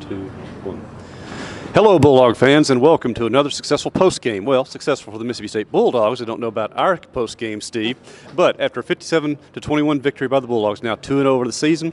2, 1. Hello, Bulldog fans, and welcome to another successful postgame. Well, successful for the Mississippi State Bulldogs. I don't know about our postgame, Steve, but after a 57-21 victory by the Bulldogs, now 2-0 over the season.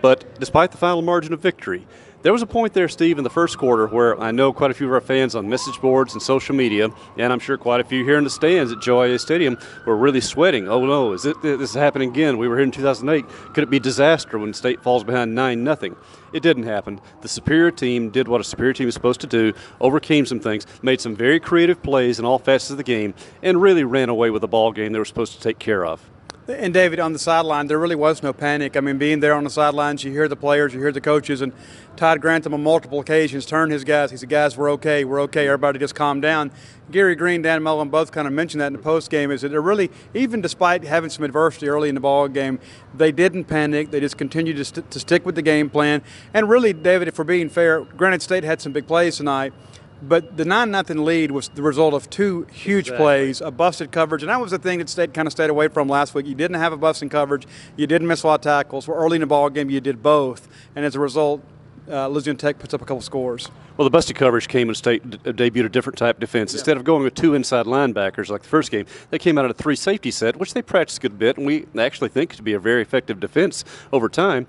But despite the final margin of victory, there was a point there, Steve, in the first quarter where I know quite a few of our fans on message boards and social media, and I'm sure quite a few here in the stands at Joy Stadium, were really sweating. Oh, no, this is happening again? We were here in 2008. Could it be disaster when State falls behind 9-0? It didn't happen. The superior team did what a superior team is supposed to do, overcame some things, made some very creative plays in all facets of the game, and really ran away with the ball game they were supposed to take care of. And, David, on the sideline, there really was no panic. I mean, being there on the sidelines, you hear the players, you hear the coaches, and Todd Grantham on multiple occasions turned his guys. He said, guys, we're okay, everybody just calm down. Gary Green, Dan Mullen both kind of mentioned that in the postgame, is that they're really, even despite having some adversity early in the ball game, they didn't panic. They just continued to stick with the game plan. And really, David, if we're being fair, Granite State had some big plays tonight. But the 9-0 lead was the result of two huge plays, a busted coverage, and that was the thing that State kind of stayed away from last week. You didn't have a busting coverage. You didn't miss a lot of tackles. Early in the ball game, you did both. And as a result, Louisiana Tech puts up a couple scores. Well, the busted coverage came when State debuted a different type of defense. Yeah. Instead of going with two inside linebackers like the first game, they came out of a three safety set, which they practiced a good bit, and we actually think to be a very effective defense over time.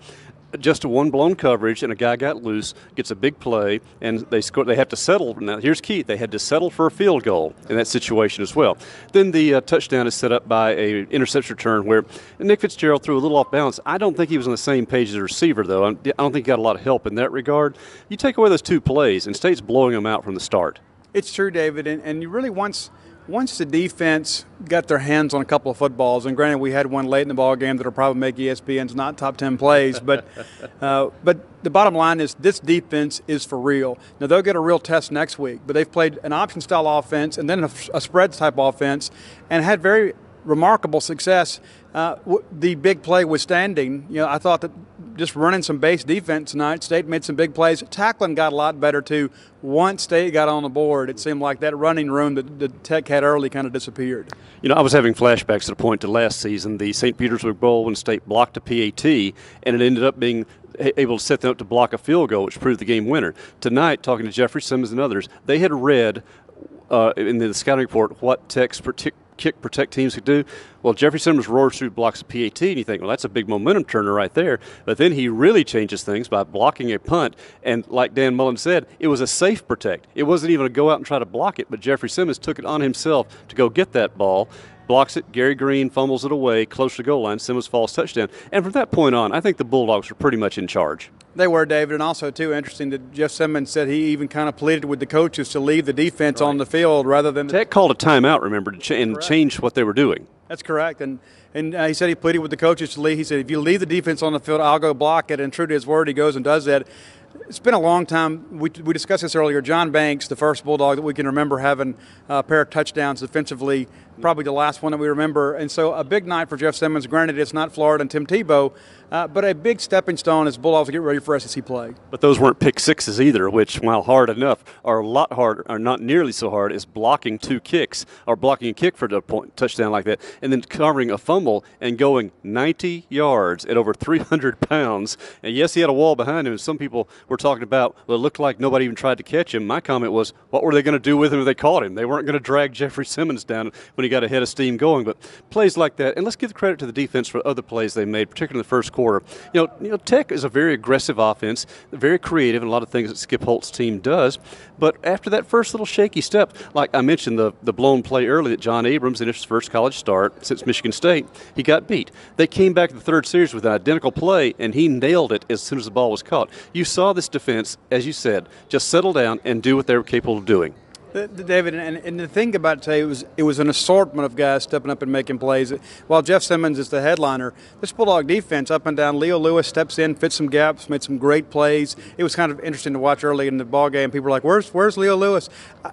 Just a one blown coverage, and a guy got loose, gets a big play, and they score. They have to settle. Now, here's key: they had to settle for a field goal in that situation as well. Then the touchdown is set up by a interception return where Nick Fitzgerald threw a little off balance. I don't think he was on the same page as the receiver, though. I don't think he got a lot of help in that regard. You take away those two plays, and State's blowing them out from the start. It's true, David, and you really once the defense got their hands on a couple of footballs, and granted we had one late in the ball game that will probably make ESPN's not top 10 plays, but the bottom line is this defense is for real. Now, they'll get a real test next week, but they've played an option-style offense and then a spread-type offense and had very remarkable success. The big play withstanding, I thought that just running some base defense tonight, State made some big plays. Tackling got a lot better, too. Once State got on the board, it seemed like that running room that the Tech had early kind of disappeared. I was having flashbacks to the point to last season, the St. Petersburg Bowl, when State blocked a PAT, and it ended up being able to set them up to block a field goal, which proved the game winner. Tonight, talking to Jeffrey Simmons and others, they had read in the scouting report what Tech's kick protect teams could do. Well, Jeffrey Simmons roars through, blocks a PAT, and you think, well, that's a big momentum turner right there. But then he really changes things by blocking a punt. And like Dan Mullen said, it was a safe protect. It wasn't even a go out and try to block it, but Jeffrey Simmons took it on himself to go get that ball. Blocks it, Gary Green fumbles it away, close to the goal line, Simmons falls touchdown. And from that point on, I think the Bulldogs were pretty much in charge. They were, David, and also, too, interesting that Jeff Simmons said he even kind of pleaded with the coaches to leave the defense on the field rather than – Tech called a timeout, remember, and changed what they were doing. That's correct, and he said he pleaded with the coaches to leave. He said, if you leave the defense on the field, I'll go block it, and true to his word, he goes and does that. It's been a long time. We discussed this earlier. John Banks, the first Bulldog that we can remember having a pair of touchdowns defensively, probably the last one that we remember. And so a big night for Jeff Simmons. Granted, it's not Florida and Tim Tebow, but a big stepping stone as Bulldogs get ready for SEC play. But those weren't pick sixes either, which, while hard enough, are a lot harder, or not nearly so hard as blocking two kicks, or blocking a kick for a touchdown like that, and then covering a fumble and going 90 yards at over 300 pounds. And yes, he had a wall behind him, and some people were talking about, well, it looked like nobody even tried to catch him. My comment was, what were they going to do with him if they caught him? They weren't going to drag Jeffrey Simmons down when he got a head of steam going. But plays like that, and let's give the credit to the defense for other plays they made, particularly in the first quarter. Tech is a very aggressive offense, very creative in a lot of things that Skip Holtz's team does. But after that first little shaky step, like I mentioned, the blown play early that John Abrams, in his first college start since Michigan State, he got beat. They came back to the third series with an identical play, and he nailed it as soon as the ball was caught. You saw this defense, as you said, just settle down and do what they were capable of doing. David, and the thing about it today, it was an assortment of guys stepping up and making plays. While Jeff Simmons is the headliner, this Bulldog defense up and down, Leo Lewis steps in, fits some gaps, made some great plays. It was kind of interesting to watch early in the ball game. People were like, where's Leo Lewis?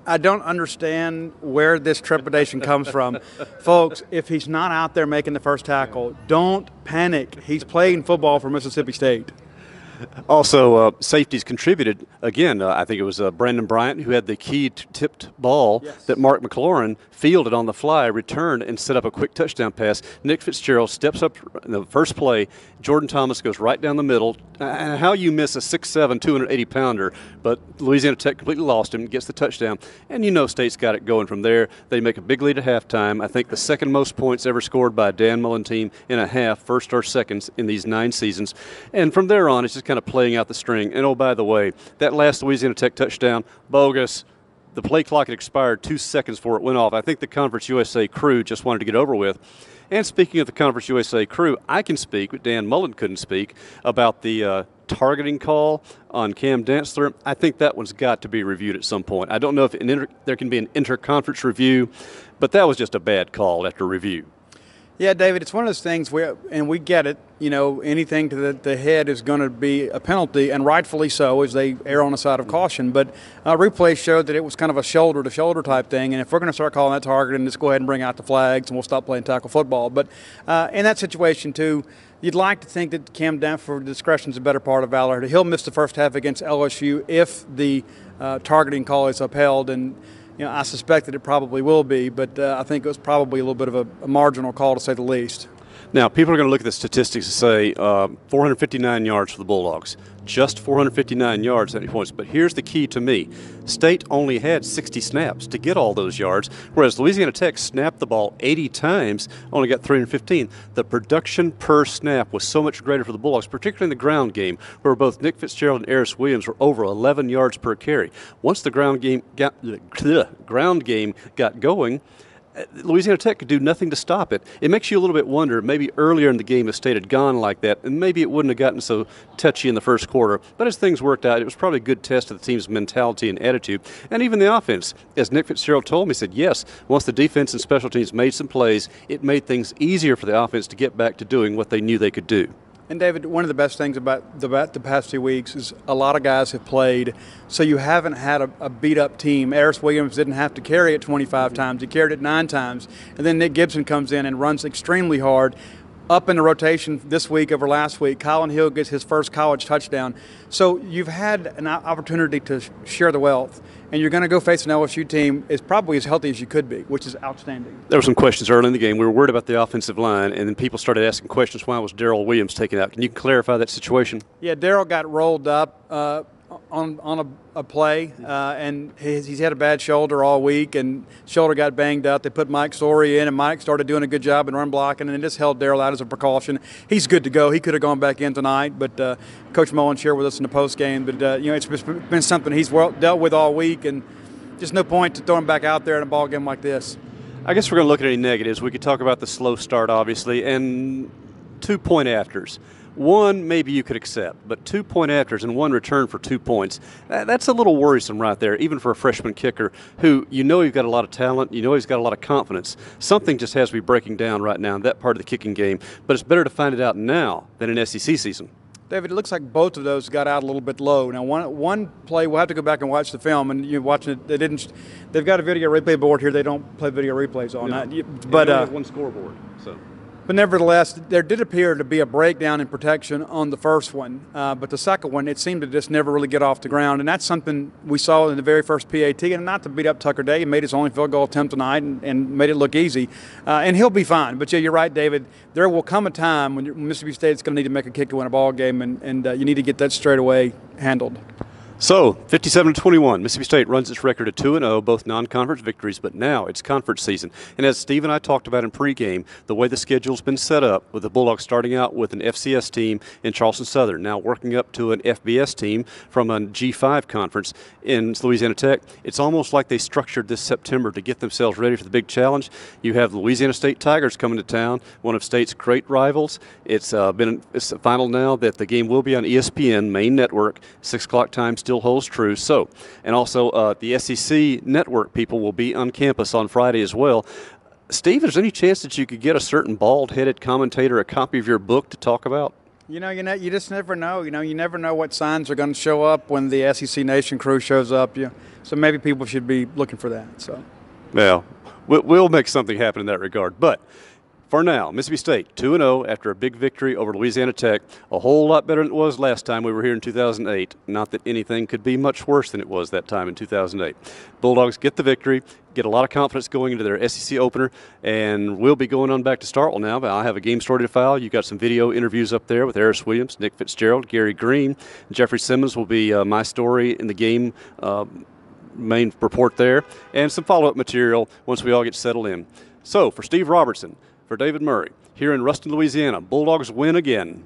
I don't understand where this trepidation comes from. Folks, if he's not out there making the first tackle, don't panic. He's playing football for Mississippi State. Also, safeties contributed. Again, I think it was Brandon Bryant who had the key tipped ball that Mark McLaurin fielded on the fly, returned, and set up a quick touchdown pass. Nick Fitzgerald steps up in the first play. Jordan Thomas goes right down the middle. And how you miss a 6'7", 280-pounder, but Louisiana Tech completely lost him, gets the touchdown. And you know State's got it going from there. They make a big lead at halftime. I think the second most points ever scored by a Dan Mullen team in a half, first or seconds in these 9 seasons. And from there on, it's just kind of playing out the string. And, oh, by the way, that last Louisiana Tech touchdown, bogus. The play clock had expired 2 seconds before it went off. I think the Conference USA crew just wanted to get over with. And speaking of the Conference USA crew, I can speak, but Dan Mullen couldn't speak, about the targeting call on Cam Dantzler. I think that one's got to be reviewed at some point. I don't know if there can be an interconference review, but that was just a bad call after review. Yeah, David, it's one of those things and we get it. You know, anything to the head is going to be a penalty, and rightfully so, as they err on the side of caution. But replay showed that it was kind of a shoulder-to-shoulder type thing, and if we're going to start calling that targeting, just go ahead and bring out the flags, and we'll stop playing tackle football. But in that situation, too, you'd like to think that Cam Dantzler, discretion is a better part of valor. He'll miss the first half against LSU if the targeting call is upheld, and I suspect that it probably will be, but I think it was probably a little bit of a marginal call, to say the least. Now, people are going to look at the statistics and say 459 yards for the Bulldogs. Just 459 yards at any points. But here's the key to me. State only had 60 snaps to get all those yards, whereas Louisiana Tech snapped the ball 80 times, only got 315. The production per snap was so much greater for the Bulldogs, particularly in the ground game, where both Nick Fitzgerald and Eris Williams were over 11 yards per carry. Once the ground game got going, Louisiana Tech could do nothing to stop it. It makes you a little bit wonder, maybe earlier in the game if State had gone like that, and maybe it wouldn't have gotten so touchy in the first quarter. But as things worked out, it was probably a good test of the team's mentality and attitude. And even the offense, as Nick Fitzgerald told me, said, yes, once the defense and special teams made some plays, it made things easier for the offense to get back to doing what they knew they could do. And, David, one of the best things about the past 2 weeks is a lot of guys have played, so you haven't had a beat-up team. Eris Williams didn't have to carry it 25 times. He carried it 9 times. And then Nick Gibson comes in and runs extremely hard. Up in the rotation this week over last week, Colin Hill gets his first college touchdown. So you've had an opportunity to share the wealth, and you're going to go face an LSU team is probably as healthy as you could be, which is outstanding. There were some questions early in the game. We were worried about the offensive line, and then people started asking questions, why was Darrell Williams taken out? Can you clarify that situation? Yeah, Darrell got rolled up on a play, and he's had a bad shoulder all week, and shoulder got banged up. They put Mike Story in, and Mike started doing a good job in run blocking, and they just held Darrell out as a precaution. He's good to go. He could have gone back in tonight, but Coach Mullen shared with us in the post game. But it's been something he's dealt with all week, and just no point to throw him back out there in a ball game like this. I guess we're going to look at any negatives. We could talk about the slow start, obviously, and 2-point afters. One, maybe you could accept, but 2-point afters and one return for 2 points, that's a little worrisome right there, even for a freshman kicker who you've got a lot of talent, he's got a lot of confidence. Something just has to be breaking down right now in that part of the kicking game, but it's better to find it out now than in SEC season. David, it looks like both of those got out a little bit low. Now, one play, we'll have to go back and watch the film, and you're watching it. They've got a video replay board here. They don't play video replays on that. But have one scoreboard, so. But nevertheless, there did appear to be a breakdown in protection on the first one. But the second one, it seemed to just never really get off the ground. And that's something we saw in the very first PAT. And not to beat up Tucker Day, he made his only field goal attempt tonight and made it look easy. And he'll be fine. But, yeah, you're right, David. There will come a time when Mississippi State's going to need to make a kick to win a ball game, and you need to get that straight away handled. So, 57-21, Mississippi State runs its record at 2-0, both non-conference victories, but now it's conference season. And as Steve and I talked about in pregame, the way the schedule's been set up, with the Bulldogs starting out with an FCS team in Charleston Southern, now working up to an FBS team from a G5 conference in Louisiana Tech, it's almost like they structured this September to get themselves ready for the big challenge. You have the Louisiana State Tigers coming to town, one of State's great rivals. It's a final now that the game will be on ESPN, main network, 6 o'clock time, still holds true. So, and also the SEC network people will be on campus on Friday as well. Steve, is there any chance that you could get a certain bald-headed commentator a copy of your book to talk about? You just never know. You never know what signs are going to show up when the SEC Nation crew shows up. So maybe people should be looking for that. So, well, we'll make something happen in that regard. But For now, Mississippi State 2-0 after a big victory over Louisiana Tech. A whole lot better than it was last time we were here in 2008. Not that anything could be much worse than it was that time in 2008. Bulldogs get the victory, get a lot of confidence going into their SEC opener, and we'll be going on back to Starkville now. But I have a game story to file. You got some video interviews up there with Harris Williams, Nick Fitzgerald, Gary Green. Jeffrey Simmons will be my story in the game main report there, and some follow-up material once we all get settled in. So for Steve Robertson, for David Murray, here in Ruston, Louisiana, Bulldogs win again.